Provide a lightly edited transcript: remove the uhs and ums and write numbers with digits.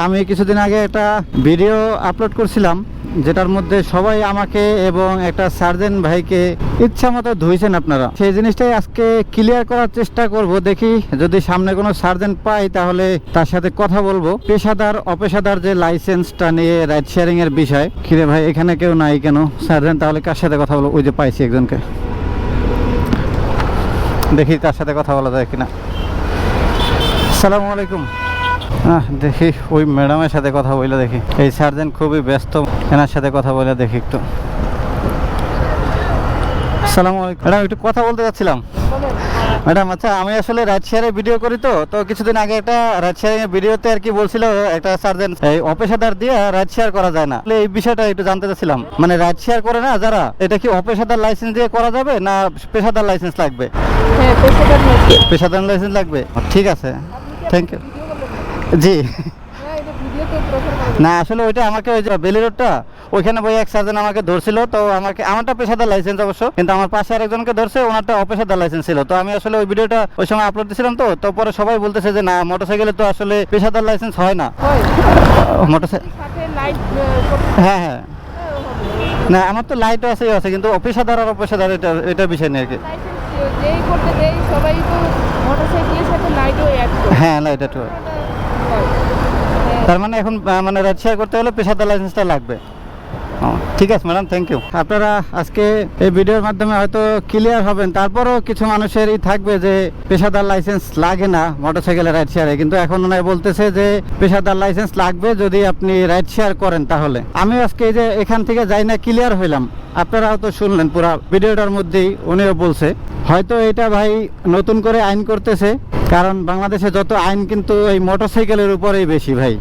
আমি কিছুদিন আগে একটা ভিডিও আপলোড করছিলাম, যেটার মধ্যে সবাই আমাকে এবং একটা সার্জেন্ট ভাইকে ইচ্ছা মতো ধুইছেন আপনারা। সেই জিনিসটাই আজকে ক্লিয়ার করার চেষ্টা করব। দেখি যদি সামনে কোনো সার্জেন্ট পাই তাহলে তার সাথে কথা বলবো। পেশাদার অপেশাদার যে লাইসেন্সটা নিয়ে রাইড শেয়ারিং এর বিষয়। কিরে ভাই, এখানে কেউ নাই কেন সার্জেন্ট? তাহলে কার সাথে কথা বলবো? ওই যে পাইছি একজনকে, দেখি কার সাথে কথা বলা যায় কিনা। আসসালামু আলাইকুম। দেখি ওই ম্যাডামের সাথে কথা বলে দেখি। এই সার্জেন্ট খুবই ব্যস্ত, এনার সাথে কথা বলে দেখি একটু। আসসালামু আলাইকুম ম্যাডাম, একটু কথা বলতে যাচ্ছিলাম। ম্যাডাম আচ্ছা, আমি আসলে রাইড শেয়ারের ভিডিও করি, তো কিছুদিন আগে একটা রাইড শেয়ারিং এর ভিডিওতে আর কি বলছিল একটা সার্জেন্ট এই অপেশাদার দিয়ে রাইড শেয়ার করা যায় না। এই বিষয়টা একটু জানতে চাচ্ছিলাম। মানে রাইড শেয়ার করে না যারা, এটা কি অপেশাদার লাইসেন্স দিয়ে করা যাবে না পেশাদার লাইসেন্স লাগবে? হ্যাঁ, পেশাদার লাইসেন্স লাগবে। ঠিক আছে, থ্যাংক ইউ। জি না, আসলে ওইটা আমাকে ওই যে বেলি রোডটা ওইখানে বই এক সার্জেন্ট আমাকে ধরছিল। তো আমারটা পেশাদার লাইসেন্স অবশ্য, কিন্তু আমার পাশে আরেকজনকে ধরছে, ওনারটা অপেশাদার লাইসেন্স ছিল। তো আমি আসলে ওই ভিডিওটা ওই সময় আপলোড দিয়েছিলাম। তো পরে সবাই বলতেছে যে না, মোটরসাইকেলে তো আসলে পেশাদার লাইসেন্স হয় না। মোটরসাইকেল হ্যাঁ হ্যাঁ, না আমার তো লাইটও আছে কিন্তু অপেশাদার আর অপেশাদার এটা বিষয় নেই আর কি। হ্যাঁ লাইট একটু, তার মানে এখন মানে রাইড শেয়ার করতে হলে পেশাদার লাইসেন্সটা লাগবে। ঠিক আছে ম্যাডাম, থ্যাংক ইউ। আপনারা আজকে এই ভিডিওর মাধ্যমে হয়তো ক্লিয়ার হবেন। তারপরেও কিছু মানুষেরই থাকবে যে পেশাদার লাইসেন্স লাগে না মোটরসাইকেলের রাইড শেয়ারে, কিন্তু এখন ওনারা বলতেছে যে পেশাদার লাইসেন্স লাগবে যদি আপনি রাইড শেয়ার করেন। তাহলে আমি আজকে এই যে এখান থেকে যাই না ক্লিয়ার হইলাম। আপনারাও তো শুনলেন পুরো ভিডিওটার মধ্যেই, উনিও বলছে হয়তো এটা ভাই নতুন করে আইন করতেছে, কারণ বাংলাদেশে যত আইন কিন্তু এই মোটরসাইকেলের উপরেই বেশি ভাই।